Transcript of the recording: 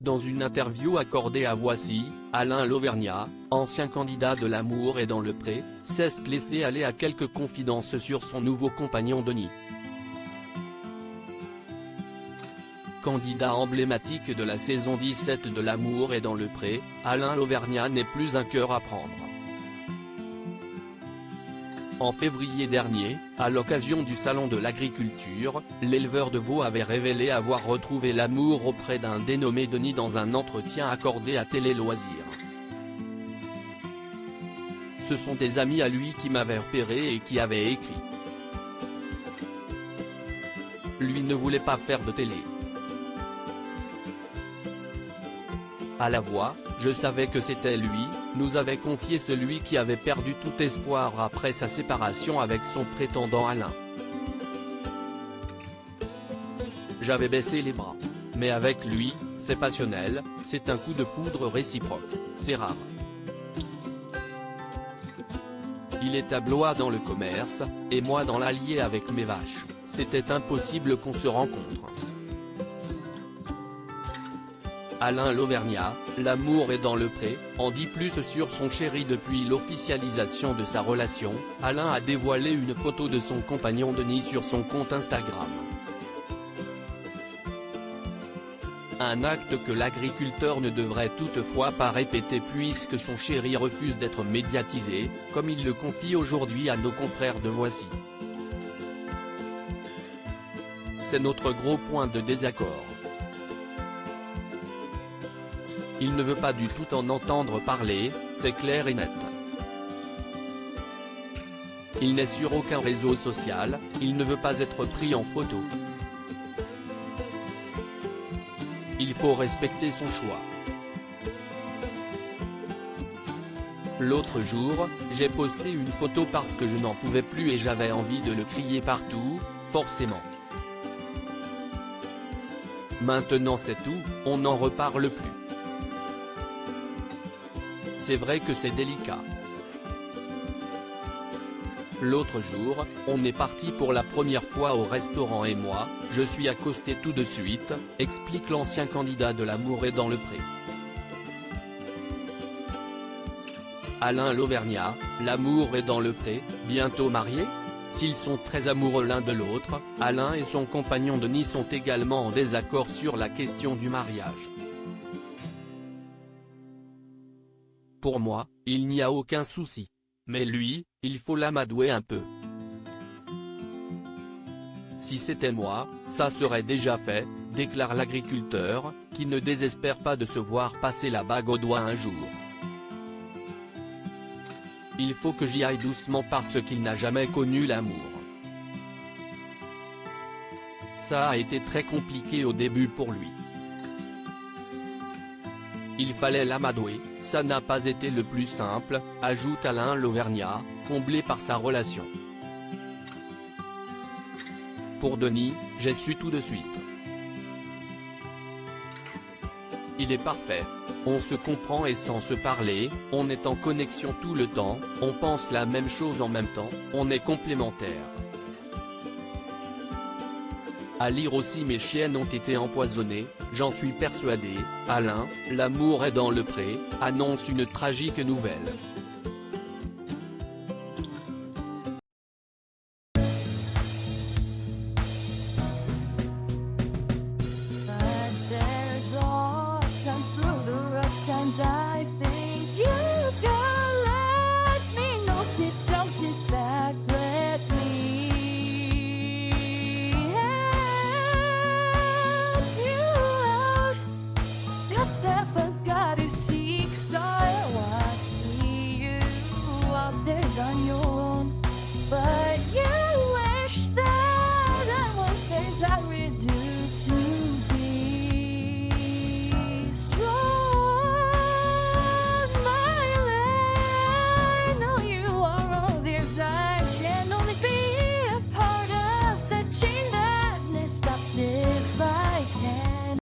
Dans une interview accordée à Voici, Alain Lauvergnat, ancien candidat de L'amour est dans le pré, s'est laissé aller à quelques confidences sur son nouveau compagnon Denis. Candidat emblématique de la saison 17 de L'amour est dans le pré, Alain Lauvergnat n'est plus un cœur à prendre. En février dernier, à l'occasion du Salon de l'Agriculture, l'éleveur de veaux avait révélé avoir retrouvé l'amour auprès d'un dénommé Denis dans un entretien accordé à Télé Loisirs. Ce sont des amis à lui qui m'avaient repéré et qui avaient écrit. Lui ne voulait pas faire de télé. À la voix, je savais que c'était lui, nous avait confié celui qui avait perdu tout espoir après sa séparation avec son prétendant Alain. J'avais baissé les bras. Mais avec lui, c'est passionnel, c'est un coup de foudre réciproque, c'est rare. Il est à Blois dans le commerce, et moi dans l'Allier avec mes vaches, c'était impossible qu'on se rencontre. Alain Lauvergnat, L'amour est dans le pré, en dit plus sur son chéri depuis l'officialisation de sa relation. Alain a dévoilé une photo de son compagnon Denis sur son compte Instagram. Un acte que l'agriculteur ne devrait toutefois pas répéter puisque son chéri refuse d'être médiatisé, comme il le confie aujourd'hui à nos confrères de Voici. C'est notre gros point de désaccord. Il ne veut pas du tout en entendre parler, c'est clair et net. Il n'est sur aucun réseau social, il ne veut pas être pris en photo. Il faut respecter son choix. L'autre jour, j'ai posté une photo parce que je n'en pouvais plus et j'avais envie de le crier partout, forcément. Maintenant c'est tout, on n'en reparle plus. C'est vrai que c'est délicat. L'autre jour, on est parti pour la première fois au restaurant et moi, je suis accosté tout de suite, explique l'ancien candidat de L'amour est dans le pré. Alain Lauvergnat, L'amour est dans le pré, bientôt mariés? S'ils sont très amoureux l'un de l'autre, Alain et son compagnon Denis sont également en désaccord sur la question du mariage. Pour moi, il n'y a aucun souci. Mais lui, il faut l'amadouer un peu. Si c'était moi, ça serait déjà fait, déclare l'agriculteur, qui ne désespère pas de se voir passer la bague au doigt un jour. Il faut que j'y aille doucement parce qu'il n'a jamais connu l'amour. Ça a été très compliqué au début pour lui. Il fallait l'amadouer, ça n'a pas été le plus simple, ajoute Alain Lauvergnat, comblé par sa relation. Pour Denis, j'ai su tout de suite. Il est parfait. On se comprend et sans se parler, on est en connexion tout le temps, on pense la même chose en même temps, on est complémentaires. À lire aussi mes chiennes ont été empoisonnées, j'en suis persuadé. Alain, L'amour est dans le pré, annonce une tragique nouvelle.